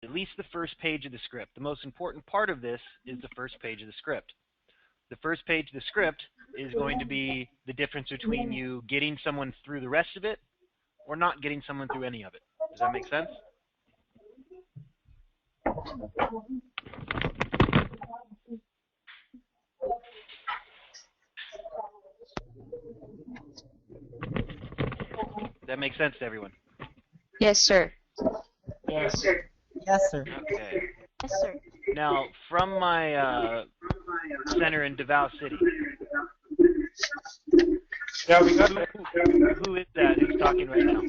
at least the first page of the script. The most important part of this is the first page of the script. The first page of the script is going to be the difference between you getting someone through the rest of it or not getting someone through any of it. Does that make sense? That makes sense to everyone? Yes, sir. Yes, sir. Yes, sir. Okay. Yes, sir. Now, from my center in Davao City, Yeah, we got who is that who's talking right now?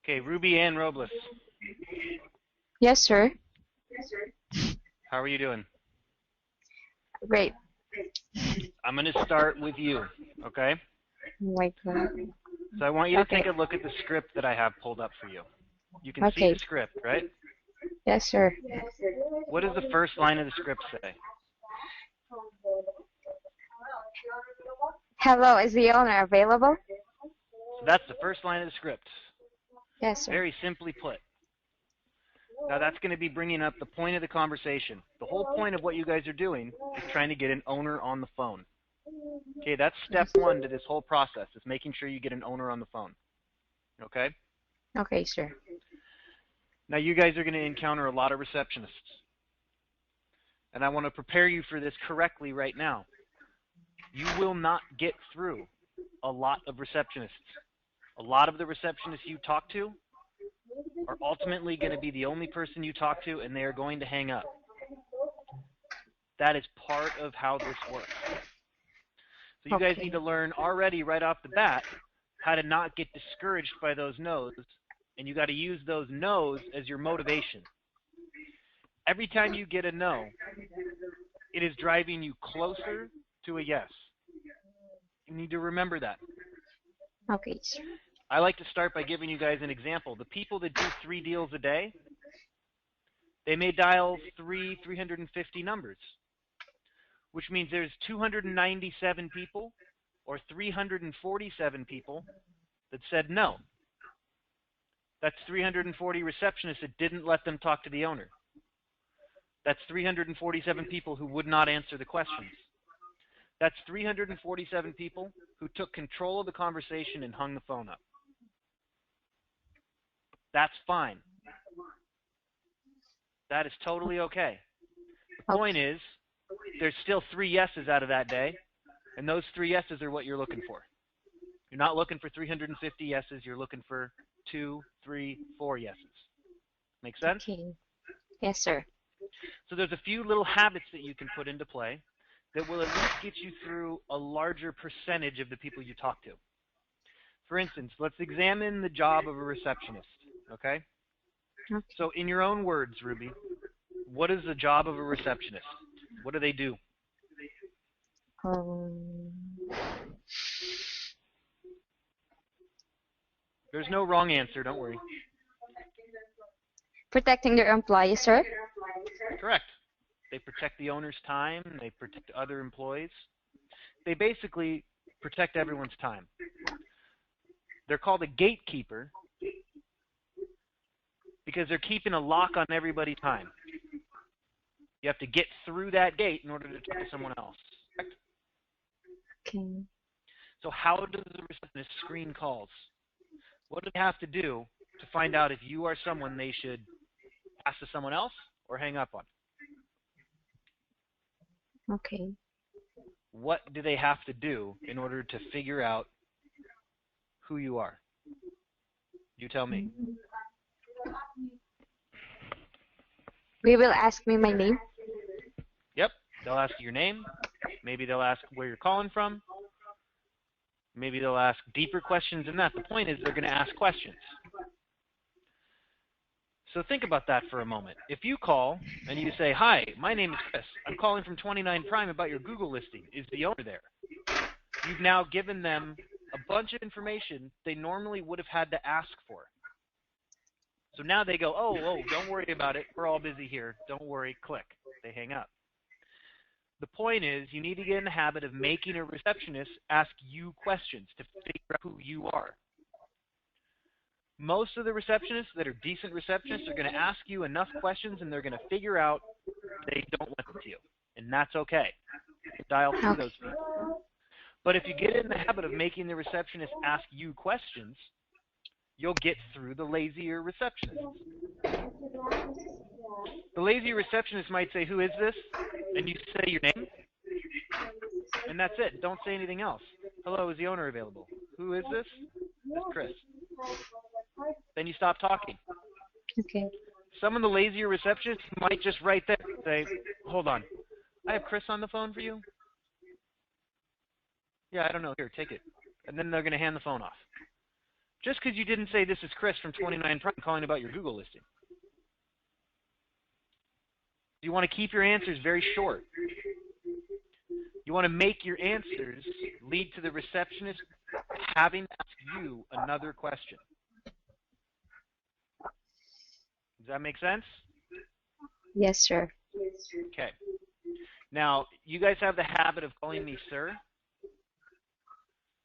Okay, Ruby Ann Robles. Yes, sir. How are you doing? Great. I'm going to start with you, okay? Oh my God. So I want you to Okay. take a look at the script that I have pulled up for you. You can see Okay. the script, right? Yes, sir. What does the first line of the script say? Hello, is the owner available? So that's the first line of the script. Yes, sir. Very simply put. Now that's going to be bringing up the point of the conversation. The whole point of what you guys are doing is trying to get an owner on the phone. Okay, that's step one to this whole process, is making sure you get an owner on the phone. Okay? Okay, sir. Now you guys are going to encounter a lot of receptionists. And I want to prepare you for this correctly right now. You will not get through a lot of receptionists. A lot of the receptionists you talk to are ultimately going to be the only person you talk to, and they are going to hang up. That is part of how this works. So you guys need to learn already right off the bat how to not get discouraged by those no's, and you got to use those no's as your motivation. Every time you get a no, it is driving you closer to a yes. You need to remember that. Okay, sir. I like to start by giving you guys an example. The people that do 3 deals a day, they may dial 350 numbers, which means there's 297 people or 347 people that said no. That's 340 receptionists that didn't let them talk to the owner. That's 347 people who would not answer the questions. That's 347 people who took control of the conversation and hung the phone up. That's fine. That is totally okay. The point is, there's still 3 yeses out of that day, and those 3 yeses are what you're looking for. You're not looking for 350 yeses, you're looking for 2, 3, 4 yeses. Make sense? Okay. Yes, sir. So there's a few little habits that you can put into play that will at least get you through a larger percentage of the people you talk to. For instance, let's examine the job of a receptionist, okay? So in your own words, Ruby, what is the job of a receptionist? What do they do? There's no wrong answer, don't worry. Protecting their employees, sir? Correct. They protect the owner's time. They protect other employees. They basically protect everyone's time. They're called a gatekeeper because they're keeping a lock on everybody's time. You have to get through that gate in order to talk to someone else. Correct? Okay. So how does the receptionist screen calls? What do they have to do to find out if you are someone they should pass to someone else or hang up on? Okay. What do they have to do in order to figure out who you are? You tell me. We will ask me my name. Yep. They'll ask your name. Maybe they'll ask where you're calling from. Maybe they'll ask deeper questions than that. The point is they're going to ask questions. So think about that for a moment. If you call and you say, "Hi, my name is Chris. I'm calling from 29 Prime about your Google listing. Is the owner there?" You've now given them a bunch of information they normally would have had to ask for. So now they go, oh, don't worry about it. We're all busy here. Don't worry. Click. They hang up. The point is, you need to get in the habit of making a receptionist ask you questions to figure out who you are. Most of the receptionists that are decent receptionists are going to ask you enough questions and they're going to figure out they don't listen to you. And that's okay. Dial through those people. But if you get in the habit of making the receptionist ask you questions, you'll get through the lazier receptionists. The lazy receptionist might say, who is this? And you say your name. And that's it. Don't say anything else. Hello, is the owner available? Who is this? It's Chris. Then you stop talking. Okay. Some of the lazier receptionists might just right there say, hold on. I have Chris on the phone for you? Yeah, I don't know. Here, take it. And then they're going to hand the phone off. Just because you didn't say this is Chris from 29 Prime calling about your Google listing. You want to keep your answers very short. You want to make your answers lead to the receptionist having to ask you another question. Does that make sense? Yes, sir. Okay. Now, you guys have the habit of calling me sir.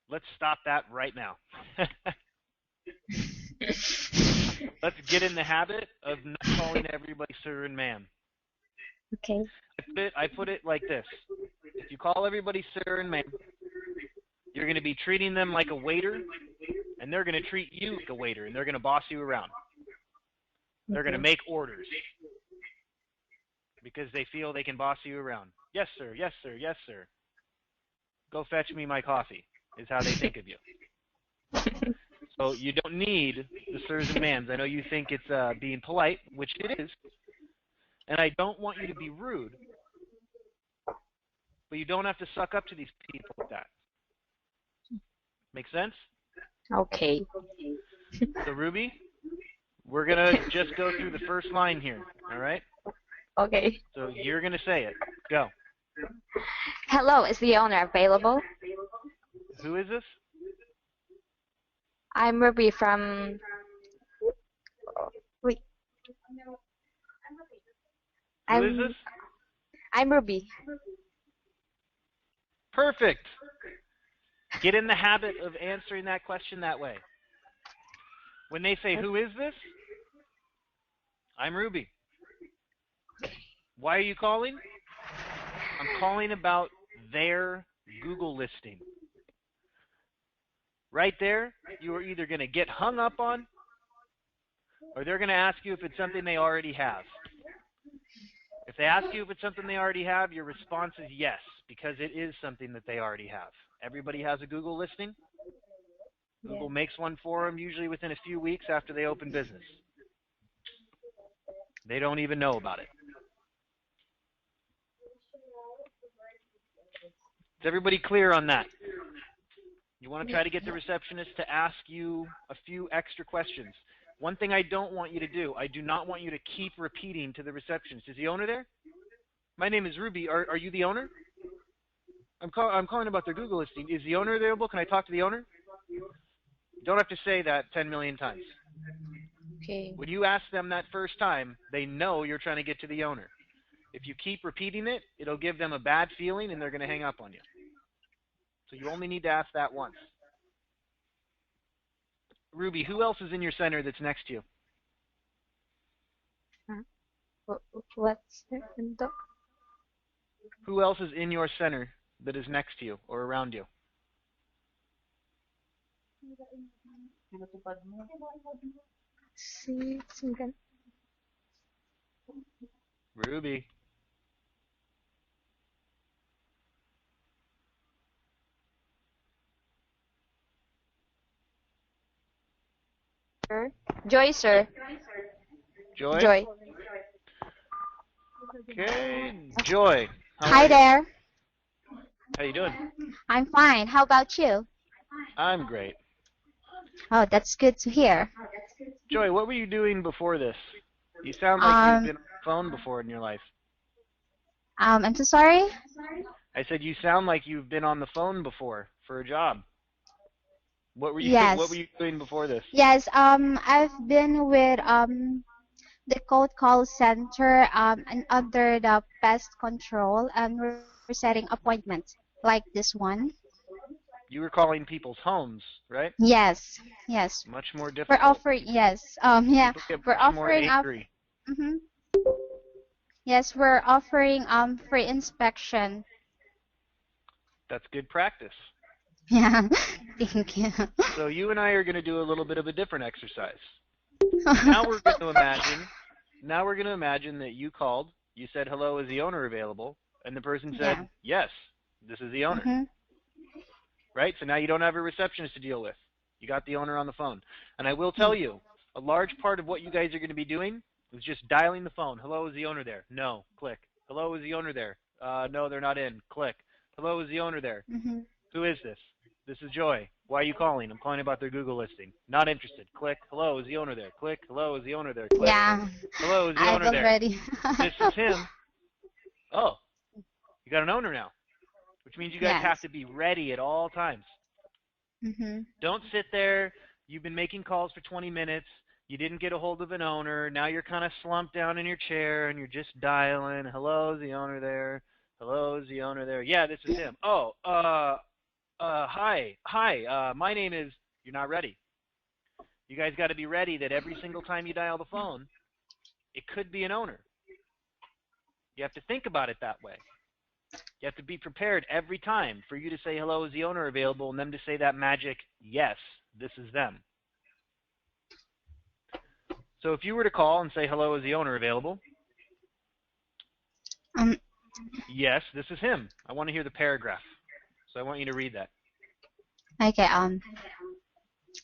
Let's stop that right now. Let's get in the habit of not calling everybody sir and ma'am. Okay. I put it like this. If you call everybody sir and ma'am, you're going to be treating them like a waiter, and they're going to treat you like a waiter, and they're going to boss you around. They're going to make orders because they feel they can boss you around. Yes, sir. Yes, sir. Yes, sir. Go fetch me my coffee is how they think of you. So you don't need the sirs and ma'ams. I know you think it's being polite, which it is. And I don't want you to be rude. But you don't have to suck up to these people like that. Make sense? Okay. So Ruby, we're going to just go through the first line here. All right? Okay. So you're going to say it. Go. Hello, is the owner available? Who is this? I'm Ruby from... Wait. Who is this? I'm Ruby. Perfect. Get in the habit of answering that question that way. When they say, who is this? I'm Ruby. Why are you calling? I'm calling about their Google listing. Right there, you are either going to get hung up on, or they're going to ask you if it's something they already have. If they ask you if it's something they already have, your response is yes, because it is something that they already have. Everybody has a Google listing. Google makes one for them usually within a few weeks after they open business. They don't even know about it. Is everybody clear on that? You want to try to get the receptionist to ask you a few extra questions. One thing I don't want you to do, I do not want you to keep repeating to the receptionist. Is the owner there? My name is Ruby. Are you the owner? I'm calling about their Google listing. Is the owner available? Can I talk to the owner? You don't have to say that 10 million times. Okay. When you ask them that first time, they know you're trying to get to the owner. If you keep repeating it, it'll give them a bad feeling and they're going to hang up on you. So you only need to ask that once. Ruby, who else is in your center that's next to you? What's Who else is in your center that is next to you or around you? Ruby. Joy, sir. Joy? Joy. Okay, Joy. Hi there. How you doing? I'm fine. How about you? I'm great. Oh, that's good to hear. Joy, what were you doing before this? You sound like you've been on the phone before in your life. I'm so sorry. I said you sound like you've been on the phone before for a job. What were you What were Yes. you doing before this? Yes. I've been with the call center and under the pest control, and we're setting appointments like this one. You were calling people's homes, right? Yes. Yes. Much more We're difficult. offering, yes. Yeah. People get We're much more offering up. angry. Mm-hmm. Yes, we're offering free inspection. That's good practice. Yeah. Thank you. So you and I are going to do a little bit of a different exercise. Now we're going to imagine. Now we're going to imagine that you called. You said, "Hello, is the owner available?" And the person said, Yeah. "Yes, this is the owner." Mm-hmm. Right? So now you don't have a receptionist to deal with. You got the owner on the phone. And I will Yeah. tell you, a large part of what you guys are going to be doing is just dialing the phone. "Hello, is the owner there?" No. Click. "Hello, is the owner there?" No, they're not in. Click. "Hello, is the owner there?" Mm-hmm. "Who is this?" "This is Joy." "Why are you calling?" "I'm calling about their Google listing." "Not interested." Click. "Hello, is the owner there?" Click. "Hello, is the owner there?" Click. Yeah. "Hello, is the I've owner there?" already. "This is him." "Oh, you got an owner now," which means you guys have Yes. to be ready at all times. Mm-hmm. Don't sit there. You've been making calls for 20 minutes. You didn't get a hold of an owner. Now you're kind of slumped down in your chair and you're just dialing. "Hello, is the owner there?" "Hello, is the owner there?" "Yeah, this is him." "Oh, hi. My name is." You're not ready. You guys got to be ready that every single time you dial the phone, it could be an owner. You have to think about it that way. You have to be prepared every time for you to say, "Hello, is the owner available?" and them to say that magic, "Yes, this is them." So if you were to call and say, "Hello, is the owner available?" Um. "Yes, this is him." I want to hear the paragraph. So I want you to read that. Okay.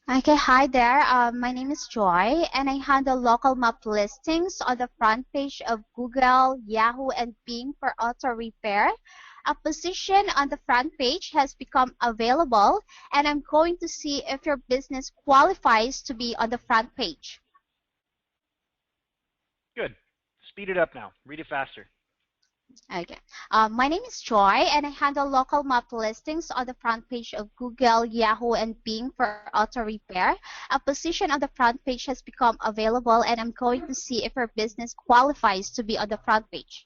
Okay. Hi there. My name is Joy, and I handle local map listings on the front page of Google, Yahoo, and Bing for auto repair. A position on the front page has become available, and I'm going to see if your business qualifies to be on the front page. Good. Speed it up now. Read it faster. Okay. My name is Joy, and I handle local map listings on the front page of Google, Yahoo, and Bing for auto repair. A position on the front page has become available, and I'm going to see if your business qualifies to be on the front page.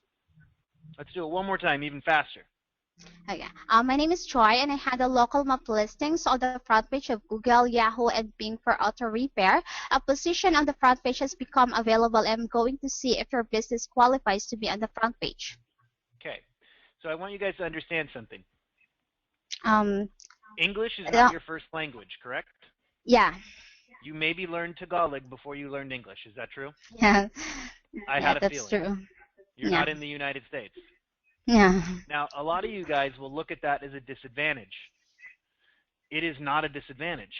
Let's do it one more time, even faster. Okay. My name is Joy, and I handle local map listings on the front page of Google, Yahoo, and Bing for auto repair. A position on the front page has become available, and I'm going to see if your business qualifies to be on the front page. Okay. So I want you guys to understand something. Um, English is not no, your first language, correct? yeah, You maybe learned Tagalog before you learned English. Is that true? yeah, I yeah, had a that's feeling. true. You're Yeah, not in the United States. yeah. Now, a lot of you guys will look at that as a disadvantage. It is not a disadvantage.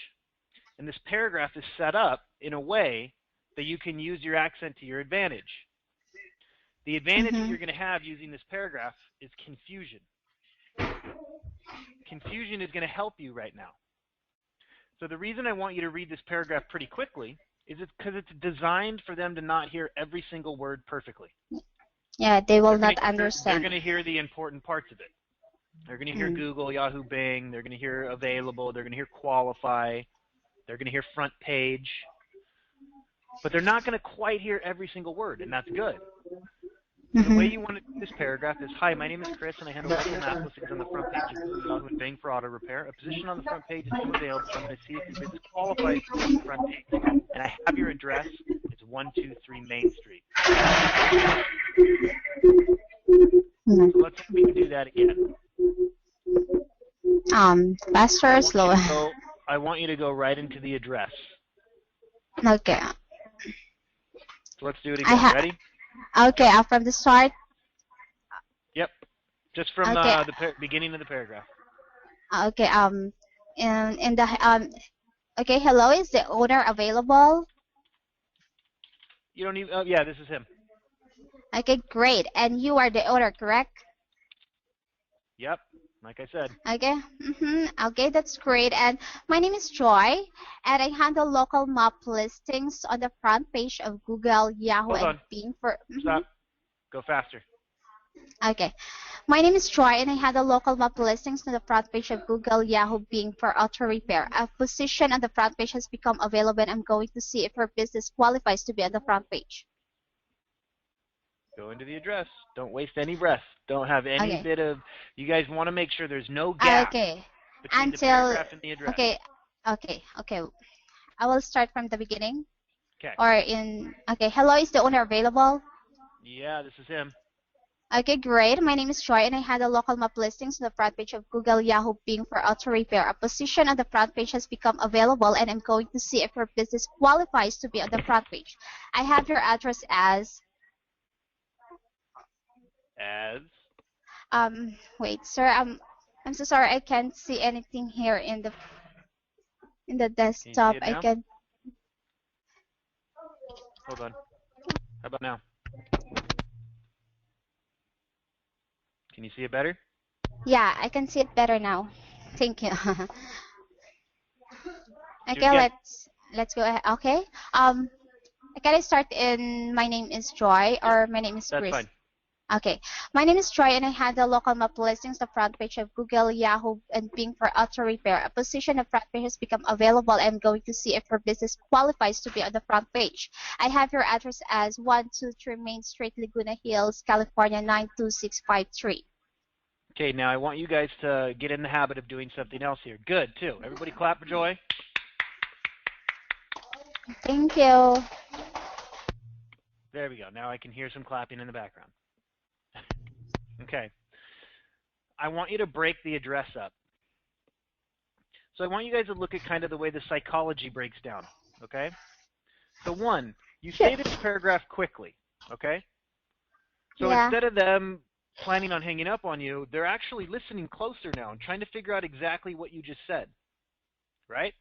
And this paragraph is set up in a way that you can use your accent to your advantage. The advantage that Mm-hmm. you're going to have using this paragraph is confusion. Confusion is going to help you right now. So the reason I want you to read this paragraph pretty quickly is it's because it's designed for them to not hear every single word perfectly. Yeah, they will not They're understand. going to hear the important parts of it. They're going to hear Mm. Google, Yahoo, Bing. They're going to hear available. They're going to hear qualify. They're going to hear front page. But they're not going to quite hear every single word, and that's good. So the way Mm-hmm. you want to do this paragraph is, "Hi, my name is Chris, and I handle local map listings on the front page of Google, Yahoo, and Bing for auto repair. A position on the front page has come available, so I'm going to see if your business qualifies to be on the front page. And I have your address. It's 123 Main Street." Mm. So let's see if we can do that again. Faster I or want you slower? to go. I want you to go right into the address. Okay. So let's do it I again. have. Ready? Okay. From the start. Yep. Just from Okay. the beginning of the paragraph. Okay. In the Okay. Hello. Is the owner available? You don't even. Oh, yeah, this is him. Okay. Great. And you are the owner, correct? Yep. Like I said. Okay. Okay, that's great. And my name is Joy, and I handle local map listings on the front page of Google, Yahoo, Hold and on. Bing for. Stop. Go faster. Okay. My name is Troy, and I had a local map listings on the front page of Google, Yahoo, Bing for auto repair. A position on the front page has become available, and I'm going to see if her business qualifies to be on the front page. Go into the address. Don't waste any breath. Don't have any bit of. You guys want to make sure there's no gap between the paragraph and the address. Okay. I will start from the beginning. Okay. Hello, is the owner available? Yeah, this is him. Okay, great. My name is Troy, and I had a local map listings on the front page of Google, Yahoo, Bing for auto repair. A position on the front page has become available, and I'm going to see if your business qualifies to be on the front page. I have your address as. Wait, sir. I'm so sorry. I can't see anything here in the desktop. Can you see it now? Hold on. How about now? Can you see it better? Yeah, I can see it better now. Thank you. Okay, let's go ahead. Okay. Can I start in my name is Joy or my name is Chris? That's fine. Okay. My name is Troy, and I handle local map listings, the front page of Google, Yahoo, and Bing for auto repair. A position of front page has become available. I'm going to see if your business qualifies to be on the front page. I have your address as 123 Main Street, Laguna Hills, California 92653. Okay, now I want you guys to get in the habit of doing something else here. Good, too. Everybody clap for Joy. Thank you. There we go. Now I can hear some clapping in the background. Okay. I want you to break the address up. So I want you guys to look at kind of the way the psychology breaks down, okay? So one, you say this paragraph quickly, okay? So instead of them planning on hanging up on you, they're actually listening closer now and trying to figure out exactly what you just said, right?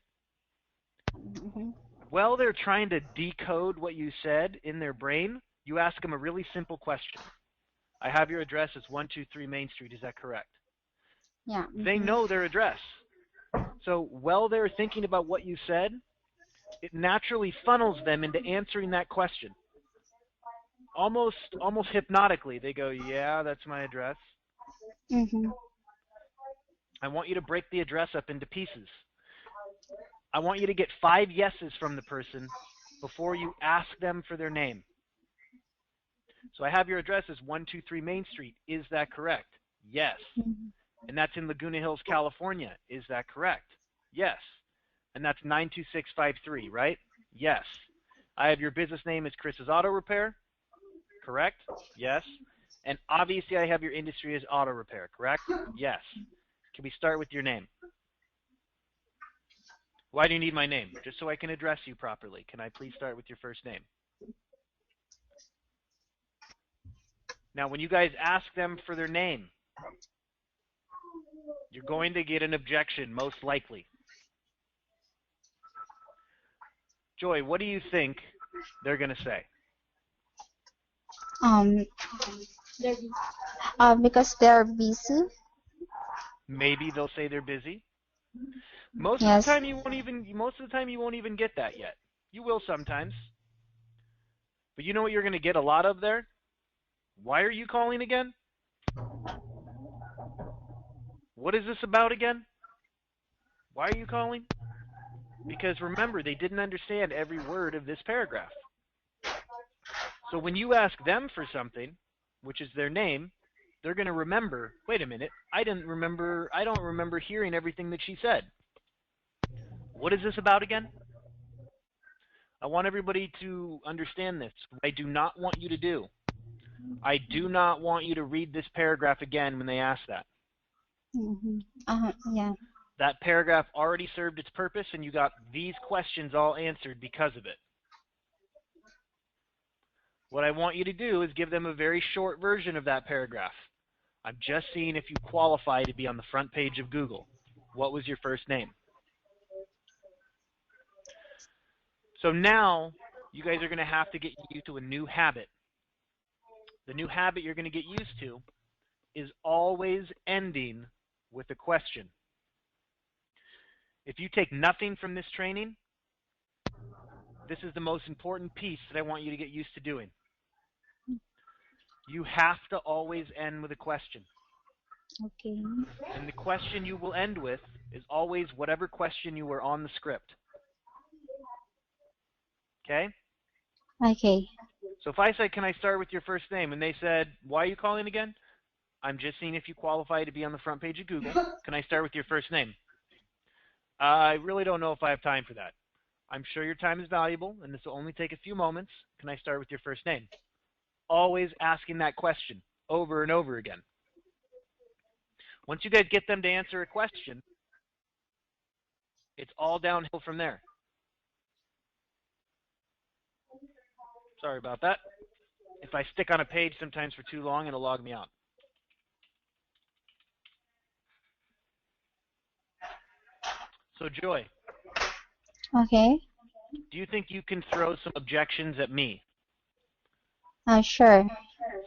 Mm-hmm. While they're trying to decode what you said in their brain, you ask them a really simple question. I have your address as 123 Main Street. Is that correct? Yeah. Mm-hmm. They know their address. So while they're thinking about what you said, it naturally funnels them into answering that question. Almost hypnotically, they go, yeah, that's my address. Mm-hmm. I want you to break the address up into pieces. I want you to get 5 yeses from the person before you ask them for their name. So I have your address as 123 Main Street. Is that correct? Yes. Mm-hmm. And that's in Laguna Hills, California. Is that correct? Yes. And that's 92653, right? Yes. I have your business name as Chris's Auto Repair. Correct? Yes. And obviously I have your industry as auto repair, correct? Yes. Can we start with your name? Why do you need my name? Just so I can address you properly. Can I please start with your first name? Now, when you guys ask them for their name, you're going to get an objection, most likely. Joy, what do you think they're going to say? Because they're busy. Maybe they'll say they're busy. Most of the time you won't even get that yet. You will sometimes. But you know what you're going to get a lot of there? Why are you calling again? What is this about again? Why are you calling? Because remember, they didn't understand every word of this paragraph. So when you ask them for something, which is their name, they're going to remember, wait a minute, I don't remember hearing everything that she said. What is this about again? I want everybody to understand this. What I do not want you to do. I do not want you to read this paragraph again when they ask that. Mm-hmm. Yeah. That paragraph already served its purpose, and you got these questions all answered because of it. What I want you to do is give them a very short version of that paragraph. I'm just seeing if you qualify to be on the front page of Google. What was your first name? So now, you guys are going to have to get used to a new habit. The new habit you're going to get used to is always ending with a question. If you take nothing from this training, this is the most important piece that I want you to get used to doing. You have to always end with a question. Okay. And the question you will end with is always whatever question you were on the script. Okay? Okay. So if I said, can I start with your first name? And they said, why are you calling again? I'm just seeing if you qualify to be on the front page of Google. Can I start with your first name? I really don't know if I have time for that. I'm sure your time is valuable, and this will only take a few moments. Can I start with your first name? Always asking that question over and over again. Once you guys get them to answer a question, it's all downhill from there. Sorry about that. If I stick on a page sometimes for too long, it'll log me out. So, Joy, Okay. do you think you can throw some objections at me? Sure.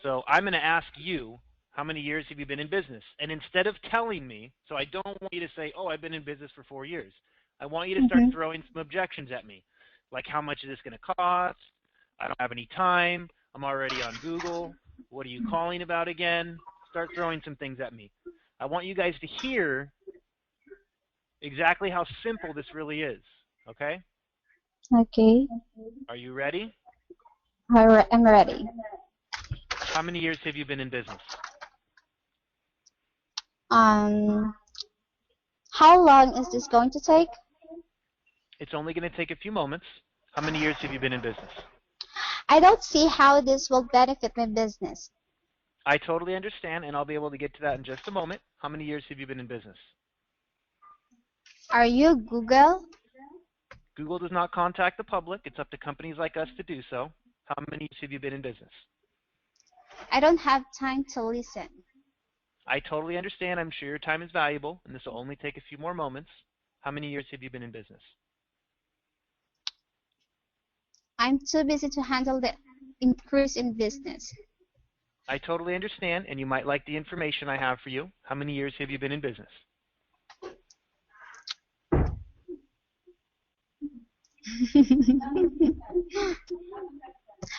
So I'm going to ask you, how many years have you been in business? And instead of telling me, so I don't want you to say, oh, I've been in business for 4 years. I want you to start throwing some objections at me, like how much is this going to cost? I don't have any time. I'm already on Google. What are you calling about again? Start throwing some things at me. I want you guys to hear exactly how simple this really is, okay? Okay. Are you ready? I'm ready. How many years have you been in business? How long is this going to take? It's only going to take a few moments. How many years have you been in business? I don't see how this will benefit my business. I totally understand, and I'll be able to get to that in just a moment. How many years have you been in business? Are you Google? Google does not contact the public. It's up to companies like us to do so. How many years have you been in business? I don't have time to listen. I totally understand. I'm sure your time is valuable, and this will only take a few more moments. How many years have you been in business? I'm too busy to handle the increase in business. I totally understand, and you might like the information I have for you. How many years have you been in business?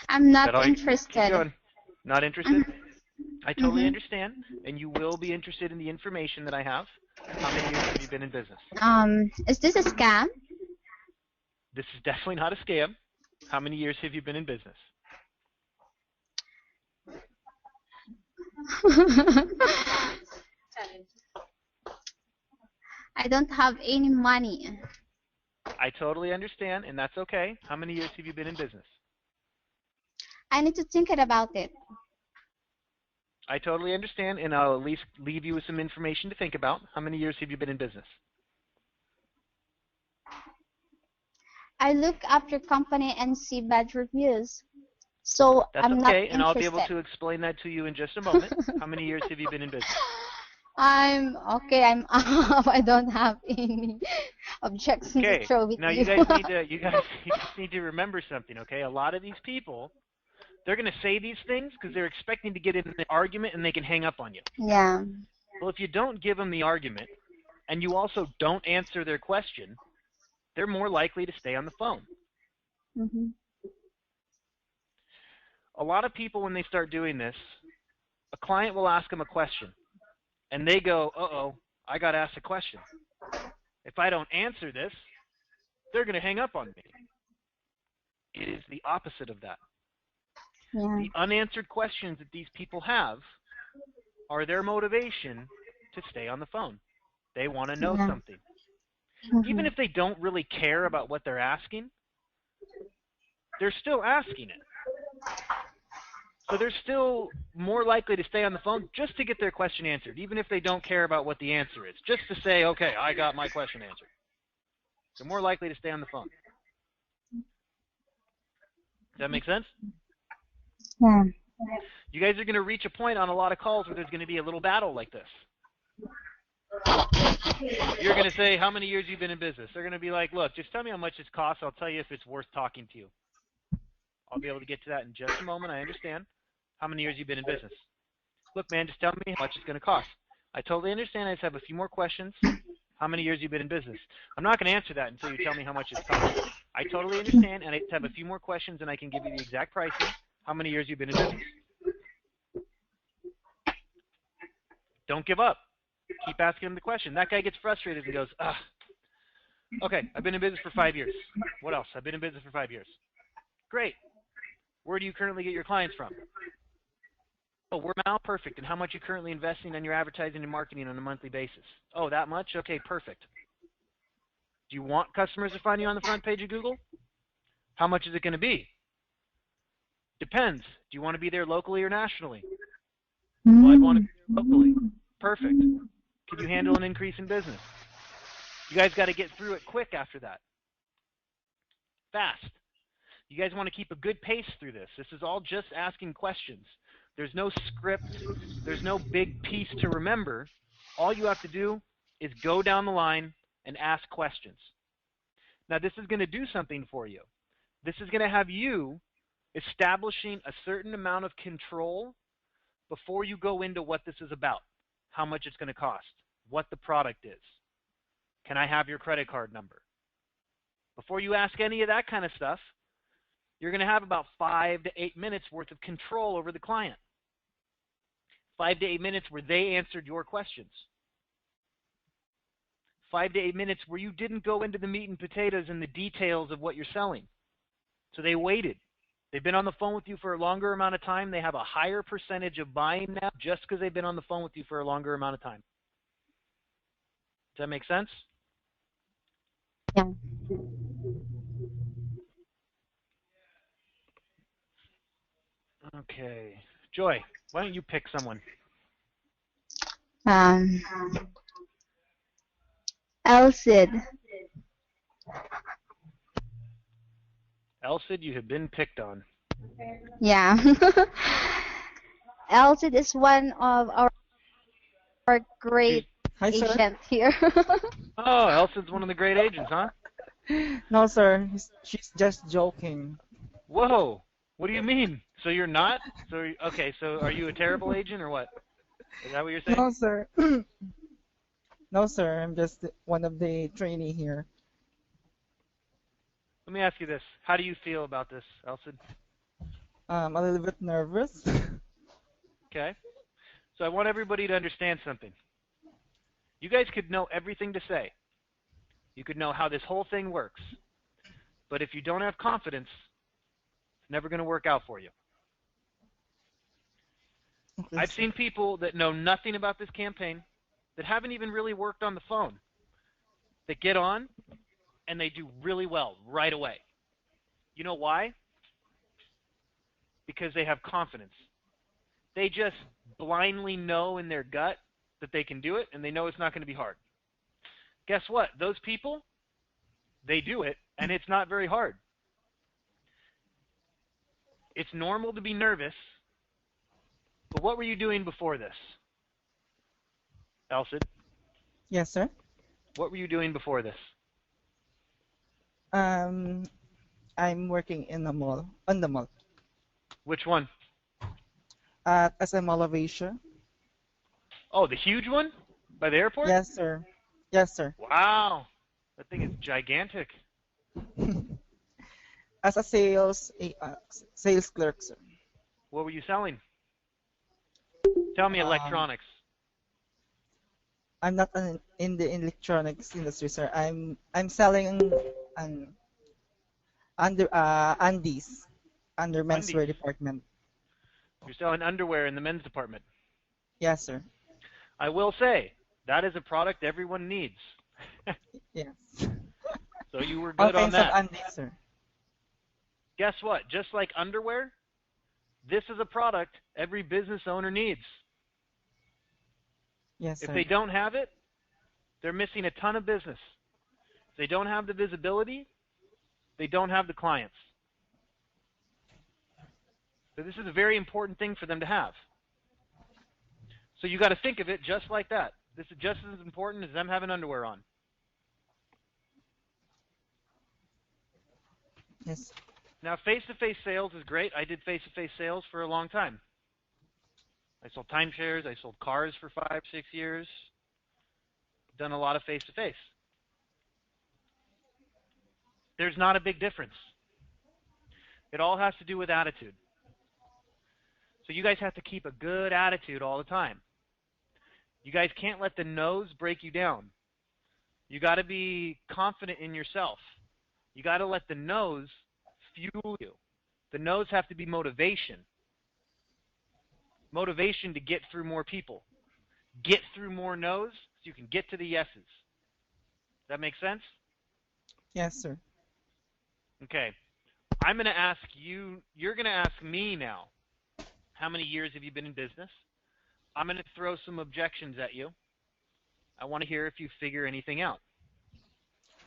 I'm not Keep interested. going. Not interested? I totally understand, and you will be interested in the information that I have. How many years have you been in business? Is this a scam? This is definitely not a scam. How many years have you been in business? I don't have any money. I totally understand, and that's okay. How many years have you been in business? I need to think about it. I totally understand, and I'll at least leave you with some information to think about. How many years have you been in business? I look up your company and see bad reviews. So That's I'm not okay, and I'll be able interested. to explain that to you in just a moment. How many years have you been in business? I'm okay. I'm off. I don't have any objection to Okay. throw with Now you. you guys need to remember something, okay? A lot of these people, they're going to say these things because they're expecting to get in an argument and they can hang up on you. Yeah. Well, if you don't give them the argument and you also don't answer their question, they're more likely to stay on the phone. Mm-hmm. A lot of people, when they start doing this, a client will ask them a question, and they go, uh-oh, I got asked a question. If I don't answer this, they're going to hang up on me. It is the opposite of that. Yeah. The unanswered questions that these people have are their motivation to stay on the phone. They want to know something. Even if they don't really care about what they're asking, they're still asking it. So they're still more likely to stay on the phone just to get their question answered, even if they don't care about what the answer is. Just to say, okay, I got my question answered. They're more likely to stay on the phone. Does that make sense? Yeah. You guys are going to reach a point on a lot of calls where there's going to be a little battle like this. You're going to say, how many years you've been in business? They're going to be like, look, just tell me how much this costs. I'll tell you if it's worth talking to you. I'll be able to get to that in just a moment. I understand. How many years you've been in business? Look, man, just tell me how much it's going to cost. I totally understand. I just have a few more questions. How many years you've been in business? I'm not going to answer that until you tell me how much it's cost. I totally understand, and I just have a few more questions, and I can give you the exact pricing. How many years you've been in business? Don't give up. Keep asking him the question. That guy gets frustrated and goes, ah, okay, I've been in business for 5 years. What else? I've been in business for 5 years. Great. Where do you currently get your clients from? Oh, word of mouth, perfect. And how much are you currently investing in your advertising and marketing on a monthly basis? Oh, that much? Okay, perfect. Do you want customers to find you on the front page of Google? How much is it going to be? Depends. Do you want to be there locally or nationally? Well, I'd want to be there locally. Perfect. Could you handle an increase in business? You guys got to get through it quick after that. Fast. You guys want to keep a good pace through this. This is all just asking questions. There's no script. There's no big piece to remember. All you have to do is go down the line and ask questions. Now, this is going to do something for you. This is going to have you establishing a certain amount of control before you go into what this is about, how much it's going to cost, what the product is. Can I have your credit card number? Before you ask any of that kind of stuff, you're going to have about 5 to 8 minutes worth of control over the client. 5 to 8 minutes where they answered your questions. 5 to 8 minutes where you didn't go into the meat and potatoes and the details of what you're selling. So they waited. They've been on the phone with you for a longer amount of time. They have a higher percentage of buying now just because they've been on the phone with you for a longer amount of time. Does that make sense? Yeah. Okay. Joy, why don't you pick someone? Elsid. Elsid, you have been picked on. Yeah. Elsid is one of our great Hi, sir. agents here. Oh, Elsid's one of the great agents, huh? No, sir. She's just joking. Whoa. What do you mean? So you're not? Okay, so are you a terrible agent or what? Is that what you're saying? No, sir. No, sir. I'm just one of the trainee here. Let me ask you this. How do you feel about this, Elsid? A little bit nervous. Okay. So I want everybody to understand something. You guys could know everything to say. You could know how this whole thing works. But if you don't have confidence, it's never going to work out for you. Okay, I've sir. seen people that know nothing about this campaign, that haven't even really worked on the phone, that get on and they do really well right away. You know why? Because they have confidence. They just blindly know in their gut that they can do it, and they know it's not going to be hard. Guess what? Those people, they do it, and it's not very hard. It's normal to be nervous, but what were you doing before this? Elsid, Yes, sir. what were you doing before this? I'm working in a mall, on the mall, Which one? as a Mall of Asia. Oh, the huge one? By the airport? Yes, sir. Yes, sir. Wow. That thing is gigantic. As a sales clerk, sir. What were you selling? Tell me electronics. I'm not in the electronics industry, sir. I'm selling under undies under menswear Undies. department. You're selling underwear in the men's department. Yes, sir. I will say, that is a product everyone needs. Yes. So you were All good on kinds of that. undies, sir. Guess what? Just like underwear, this is a product every business owner needs. Yes, If sir. they don't have it, they're missing a ton of business. If they don't have the visibility, they don't have the clients. So this is a very important thing for them to have. So you got to think of it just like that. This is just as important as them having underwear on. Yes. Now, face-to-face sales is great. I did face-to-face sales for a long time. I sold timeshares. I sold cars for 5, 6 years. Done a lot of face-to-face. There's not a big difference. It all has to do with attitude. So you guys have to keep a good attitude all the time. You guys can't let the no's break you down. You got to be confident in yourself. You got to let the no's fuel you. The no's have to be motivation. Motivation to get through more people. Get through more no's so you can get to the yeses. Does that make sense? Yes, sir. Okay. I'm going to ask you, you're going to ask me now, how many years have you been in business? I'm going to throw some objections at you. I want to hear if you figure anything out.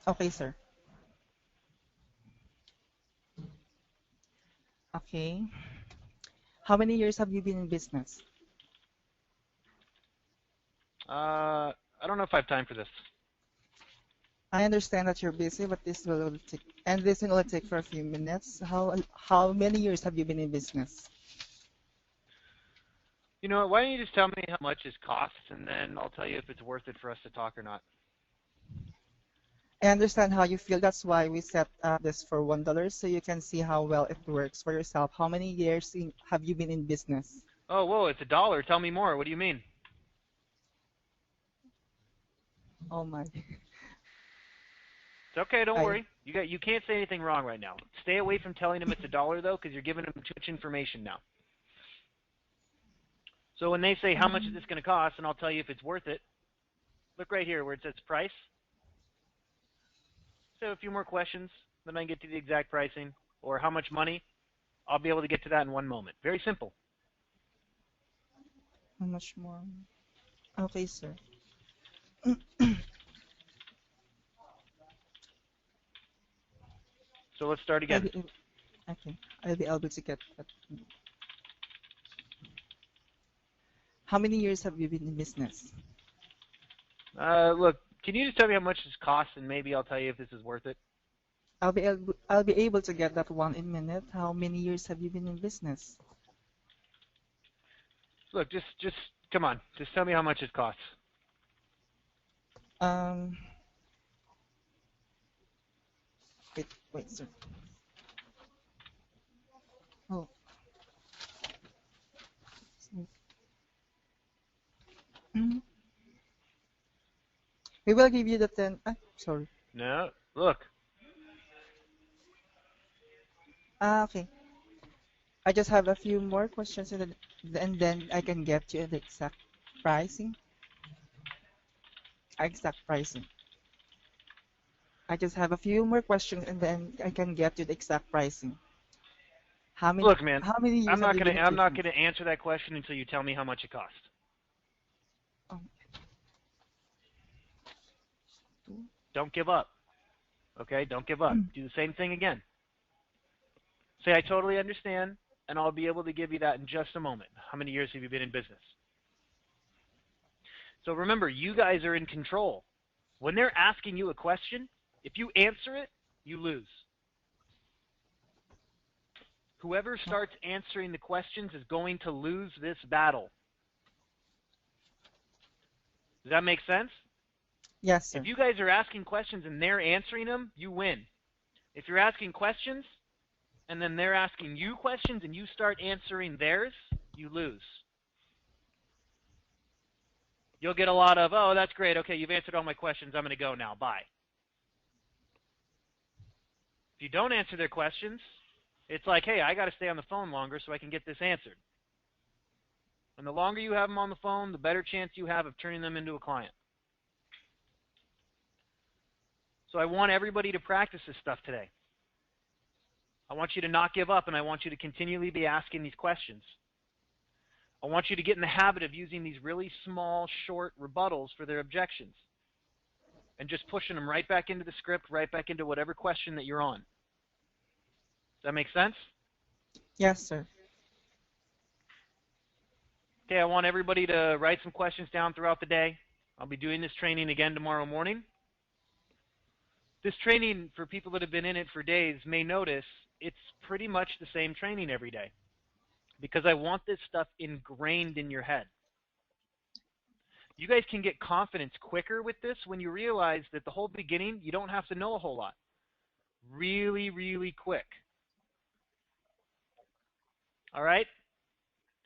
Okay, sir. Okay. How many years have you been in business? I don't know if I have time for this. I understand that you're busy, but this will only take for a few minutes. How many years have you been in business? You know what, why don't you just tell me how much it costs, and then I'll tell you if it's worth it for us to talk or not. I understand how you feel. That's why we set up this for $1 so you can see how well it works for yourself. How many years have you been in business? Oh, whoa, it's $1. Tell me more. What do you mean? Oh my. It's okay, don't I worry. You can't say anything wrong right now. Stay away from telling them it's $1 though, because you're giving them too much information now. So when they say how much is this going to cost, and I'll tell you if it's worth it, look right here where it says price. So a few more questions, then I can get to the exact pricing, or how much money. I'll be able to get to that in one moment. Very simple. How much more? Okay, sir. So let's start I'll again. be, okay, I'll be able to get that. How many years have you been in business? Look, can you just tell me how much this costs, and maybe I'll tell you if this is worth it? I'll be able to get that one in a minute. How many years have you been in business? Look, just come on. Just tell me how much it costs. Um, wait, sir. Oh, mm. We will give you the 10. Sorry. No, look. Okay. I just have a few more questions and then I can get you the exact pricing. Exact pricing. I just have a few more questions and then I can get you the exact pricing. Look, man. How many years have you been in I'm not business? gonna answer that question until you tell me how much it costs. Um, Don't give up. Okay? Don't give up. Do the same thing again. Say I totally understand, and I'll be able to give you that in just a moment. How many years have you been in business? So remember, you guys are in control. When they're asking you a question, if you answer it, you lose. Whoever starts answering the questions is going to lose this battle. Does that make sense? Yes, sir. If you guys are asking questions and they're answering them, you win. If you're asking questions and then they're asking you questions and you start answering theirs, you lose. You'll get a lot of, oh, that's great. Okay, you've answered all my questions. I'm going to go now. Bye. If you don't answer their questions, it's like, hey, I got to stay on the phone longer so I can get this answered. And the longer you have them on the phone, the better chance you have of turning them into a client. So I want everybody to practice this stuff today. I want you to not give up, and I want you to continually be asking these questions. I want you to get in the habit of using these really small, short rebuttals for their objections and just pushing them right back into the script, right back into whatever question that you're on. Does that make sense? Yes, sir. Okay, I want everybody to write some questions down throughout the day. I'll be doing this training again tomorrow morning. This training, for people that have been in it for days, may notice it's pretty much the same training every day because I want this stuff ingrained in your head. You guys can get confidence quicker with this when you realize that the whole beginning, you don't have to know a whole lot. Really, really quick. All right?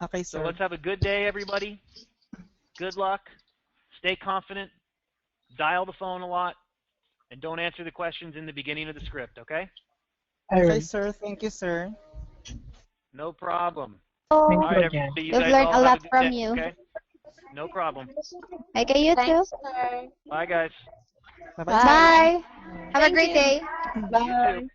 Okay, So sir. let's have a good day, everybody. Good luck. stay confident, dial the phone a lot, and don't answer the questions in the beginning of the script, okay? All Okay, right. sir. Thank you, sir. No problem. Thank All Oh, you right, again. everybody, you we've guys learned all a have a lot good from day, you. okay? No problem. Okay, you too. Thanks, sir. Bye Bye, bye, sir. guys. Bye. Have a Thank great you. day. You too. Bye.